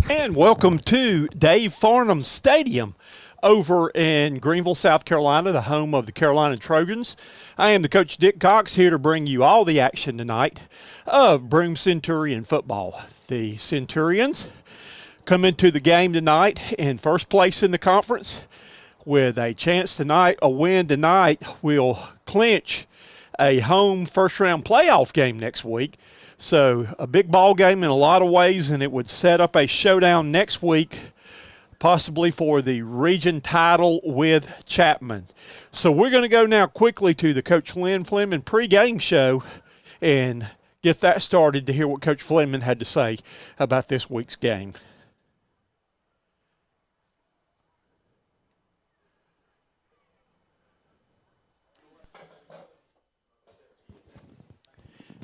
And welcome to Dave Farnham Stadium over in Greenville, South Carolina, the home of the Carolina Trojans. I am the coach Dick Cox, here to bring you all the action tonight of Broome Centurion football. The Centurions come into the game tonight in first place in the conference with a chance tonight. A win tonight will clinch a home first-round playoff game next week. So a big ball game in a lot of ways, and it would set up a showdown next week, possibly for the region title with Chapman. So we're going to go now quickly to the Coach Lynn Fleming pregame show and get that started to hear what Coach Fleming had to say about this week's game.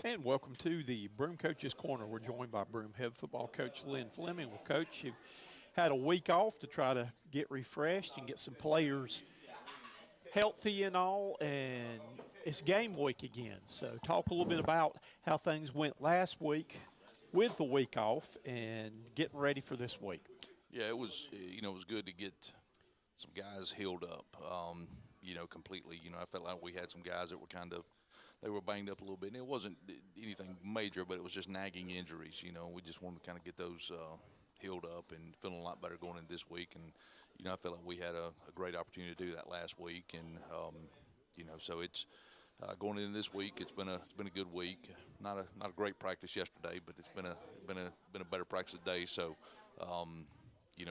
And welcome to the Broome Coaches Corner. We're joined by Broome head football coach Lynn Fleming. Well, Coach, you've had a week off to try to get refreshed and get some players healthy and all, and it's game week again. So talk a little bit about how things went last week with the week off and getting ready for this week. Yeah, it was good to get some guys healed up, completely. I felt like we had some guys that were they were banged up a little bit, and it wasn't anything major, but it was just nagging injuries. We just wanted to kind of get those healed up and feeling a lot better going into this week. And I felt like we had a great opportunity to do that last week, and so it's going into this week. It's been a good week. Not a great practice yesterday, but it's been a better practice today. So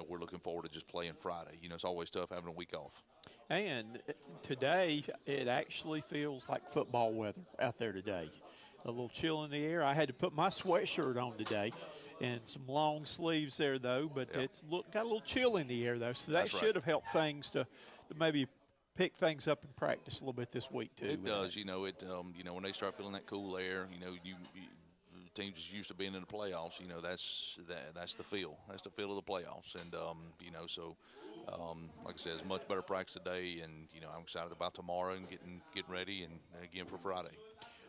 we're looking forward to just playing Friday. It's always tough having a week off. And today, it actually feels like football weather out there today. A little chill in the air. I had to put my sweatshirt on today and some long sleeves there, though. But It's got a little chill in the air, though. So that should have helped things to maybe pick things up in practice a little bit this week, too. It does. When they start feeling that cool air, teams is used to being in the playoffs. That's the feel. That's the feel of the playoffs. And like I said, it's a much better practice today, and I'm excited about tomorrow and getting ready and again for Friday.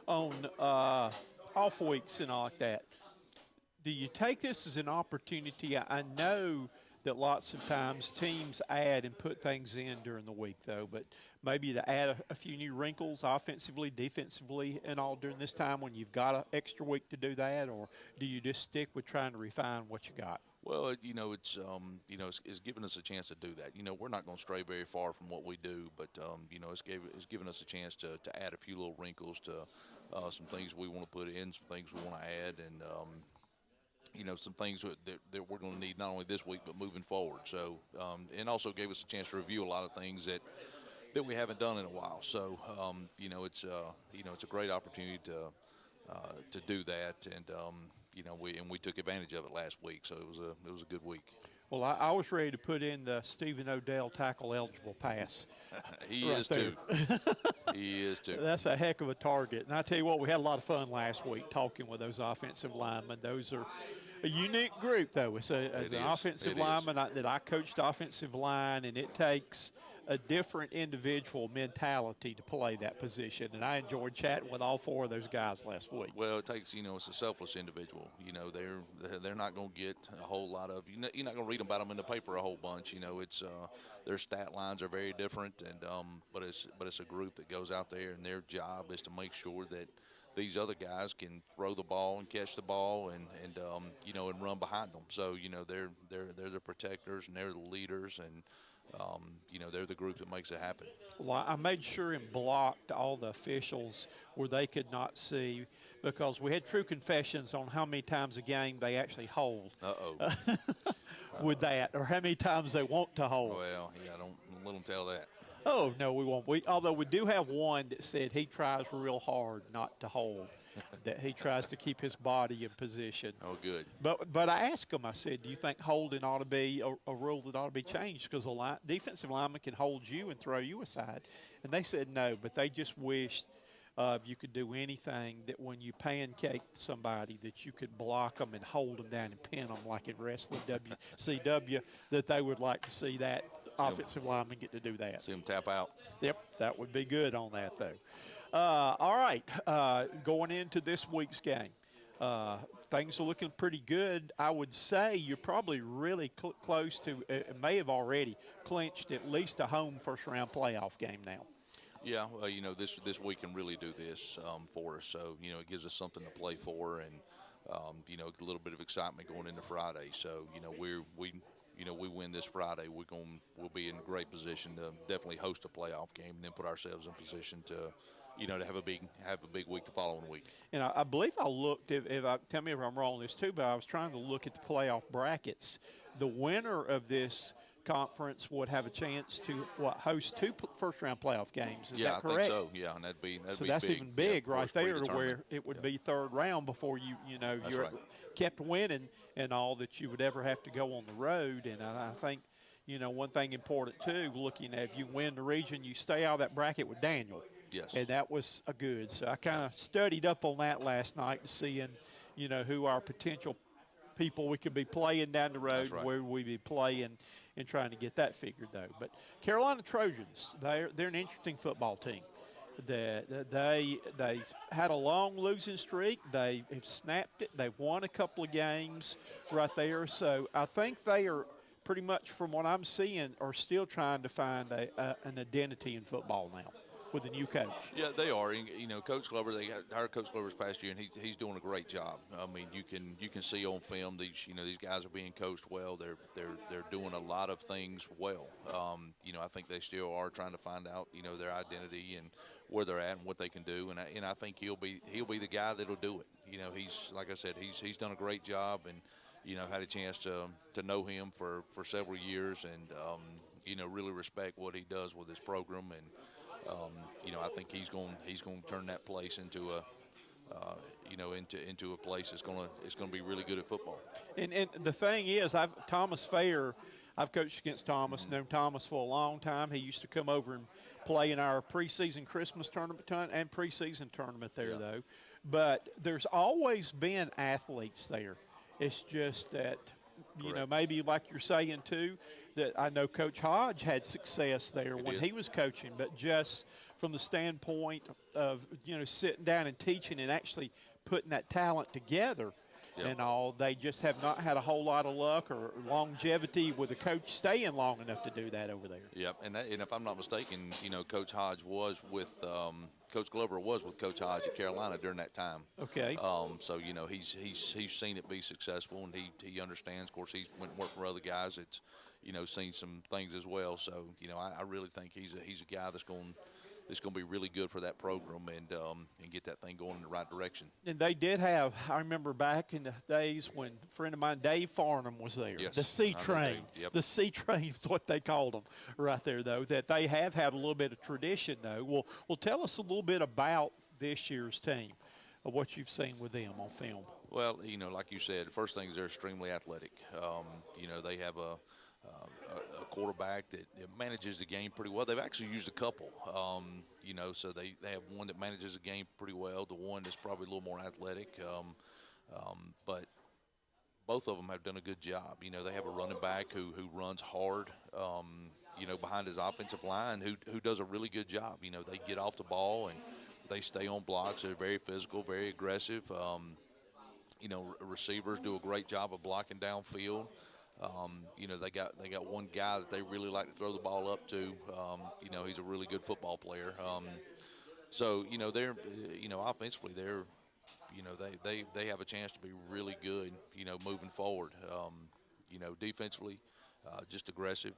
On off weeks and all like that, do you take this as an opportunity? I know that lots of times teams add and put things in during the week, though, but maybe to add a few new wrinkles offensively, defensively, and all during this time when you've got an extra week to do that, or do you just stick with trying to refine what you got? Well, it's given us a chance to do that. We're not going to stray very far from what we do, but it's given us a chance to add a few little wrinkles to some things we want to put in, some things we want to add, and some things that we're going to need not only this week but moving forward. So, and also gave us a chance to review a lot of things that we haven't done in a while. So, it's a great opportunity to do that, and we took advantage of it last week. So it was a good week. Well, I was ready to put in the Stephen Odell tackle eligible pass. He is too. He is too. That's a heck of a target. And I tell you what, we had a lot of fun last week talking with those offensive linemen. Those are a unique group, though. As an offensive lineman that I coached offensive line, and it takes a different individual mentality to play that position. And I enjoyed chatting with all four of those guys last week. Well, it takes, it's a selfless individual. They're not going to get a whole lot of, you're not going to read about them in the paper a whole bunch. It's their stat lines are very different, and but it's a group that goes out there, and their job is to make sure that these other guys can throw the ball and catch the ball and run behind them. So they're the protectors, and they're the leaders, and they're the group that makes it happen. Well, I made sure and blocked all the officials where they could not see, because we had true confessions on how many times a game they actually hold. With that, or how many times they want to hold. Well, yeah, don't let them tell that. Oh, no, we won't. Although we do have one that said he tries real hard not to hold, that he tries to keep his body in position. Oh, good. But I asked him, I said, do you think holding ought to be a rule that ought to be changed? Because a defensive lineman can hold you and throw you aside. And they said no, but they just wished you could do anything that when you pancake somebody that you could block them and hold them down and pin them like in wrestling WCW, that they would like to see that offensive lineman get to do that. See him tap out. Yep, that would be good on that, though. All right, going into this week's game, things are looking pretty good. I would say you're probably really close to may have already clinched at least a home first-round playoff game now. Yeah, well, this week can really do this for us. So, it gives us something to play for, and a little bit of excitement going into Friday. So, we win this Friday, we'll be in great position to definitely host a playoff game, and then put ourselves in position to, to have a big week the following week. And I believe I looked. Tell me if I'm wrong on this too, but I was trying to look at the playoff brackets. The winner of this conference would have a chance to host two first-round playoff games. Is that correct? I think so. Yeah, and that'd be so big. That's even big right there, to where it would yeah. be third round before you're right. kept winning and all that you would ever have to go on the road. And I think one thing important too, looking at if you win the region, you stay out of that bracket with Daniel. Yes. And that was a good. So I kind of studied up on that last night, seeing who our potential people we could be playing down the road, right. where we'd be playing, and trying to get that figured though. But Carolina Trojans, they're an interesting football team. They had a long losing streak. They have snapped it. They've won a couple of games right there. So I think they are pretty much, from what I'm seeing, are still trying to find an identity in football now with the new coach. Yeah, they are. Coach Glover, they hired Coach Glover this past year, and he's doing a great job. I mean, you can see on film these guys are being coached well. They're doing a lot of things well. I think they still are trying to find out their identity and where they're at and what they can do. And I think he'll be the guy that'll do it. He's, like I said, he's done a great job, and had a chance to know him for several years, and really respect what he does with his program. And I think he's going to turn that place into a place that's going to be really good at football. And the thing is, Thomas Fair, I've coached against Thomas, known Thomas for a long time. He used to come over and play in our preseason Christmas tournament and preseason tournament there, though. But there's always been athletes there. It's just that, maybe like you're saying too, that I know Coach Hodge had success there when he was coaching, but just from the standpoint of, sitting down and teaching and actually putting that talent together and all, they just have not had a whole lot of luck or longevity with the coach staying long enough to do that over there. Yep, and if I'm not mistaken, Coach Hodge was with Coach Glover was with Coach Hodge at Carolina during that time. Okay. So he's seen it be successful, and he understands. Of course, he's went and worked for other guys that's seen some things as well. So I really think he's a guy that's going to be really good for that program and get that thing going in the right direction. And they did have, I remember back in the days when a friend of mine, Dave Farnham, was there. Yes, the C Train. Yep. The C Train is what they called them right there, though, that they have had a little bit of tradition, though. Well, tell us a little bit about this year's team, of what you've seen with them on film. Well, like you said, the first thing is they're extremely athletic. They have a quarterback that manages the game pretty well. They've actually used a couple, so they have one that manages the game pretty well, the one that's probably a little more athletic, but both of them have done a good job. They have a running back who runs hard, behind his offensive line, who does a really good job. They get off the ball and they stay on blocks. They're very physical, very aggressive. Receivers do a great job of blocking downfield. They got one guy that they really like to throw the ball up to. He's a really good football player. So they're offensively they have a chance to be really good. Moving forward. Defensively, just aggressive.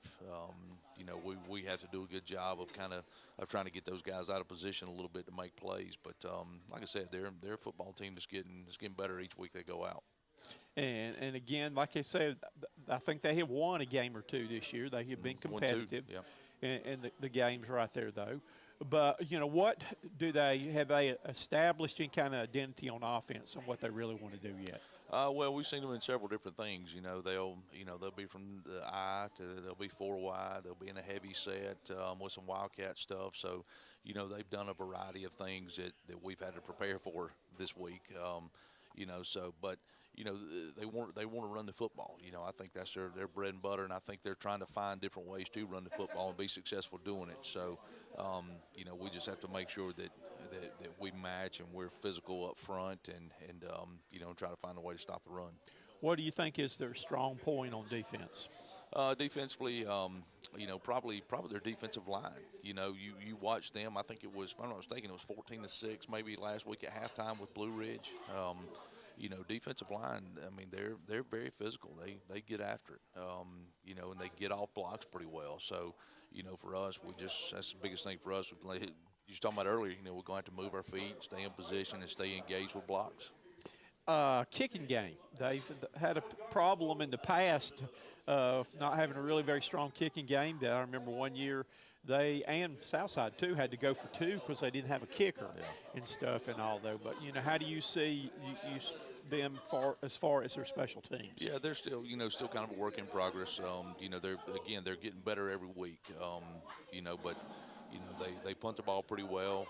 We have to do a good job of trying to get those guys out of position a little bit to make plays. But like I said, they're a football team that's getting better each week they go out. And again, like I said, I think they have won a game or two this year. They have been competitive in the games right there, though. But, what do have they established any kind of identity on offense and what they really want to do yet? Well, we've seen them in several different things. They'll be from the I to they'll be 4 wide. They'll be in a heavy set with some wildcat stuff. So, they've done a variety of things that we've had to prepare for this week. But they want to run the football. I think that's their bread and butter, and I think they're trying to find different ways to run the football and be successful doing it. So, we just have to make sure that we match and we're physical up front and try to find a way to stop the run. What do you think is their strong point on defense? Defensively, probably their defensive line. You watch them. I think it was, if I'm not mistaken, it was 14-6 maybe last week at halftime with Blue Ridge. Defensive line. I mean, they're very physical. They get after it. And they get off blocks pretty well. So, for us, that's the biggest thing for us. You were talking about earlier. We're going to have to move our feet, stay in position, and stay engaged with blocks. Kicking game. They've had a problem in the past of not having a really very strong kicking game. I remember one year they and Southside too had to go for two because they didn't have a kicker and stuff and all though. But how do you see them as far as their special teams? Yeah, they're still kind of a work in progress. They're getting better every week. But they punt the ball pretty well.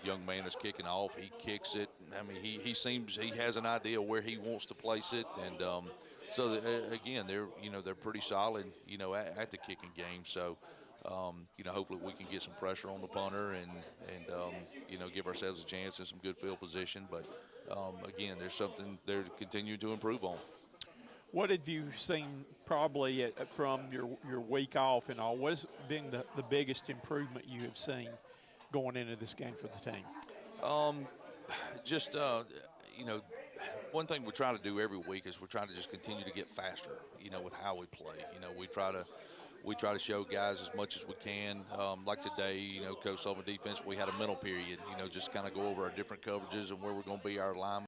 Young man is kicking off. He kicks it. I mean, he seems he has an idea where he wants to place it, and they're pretty solid. At the kicking game. So, hopefully we can get some pressure on the punter and give ourselves a chance in some good field position. But again, there's something they're continuing to improve on. What have you seen probably from your week off and all? What has been the biggest improvement you have seen going into this game for the team? One thing we try to do every week is we're trying to just continue to get faster, with how we play. We try to show guys as much as we can. Like today, Coach Sullivan defense, we had a mental period, just kind of go over our different coverages and where we're going to be our line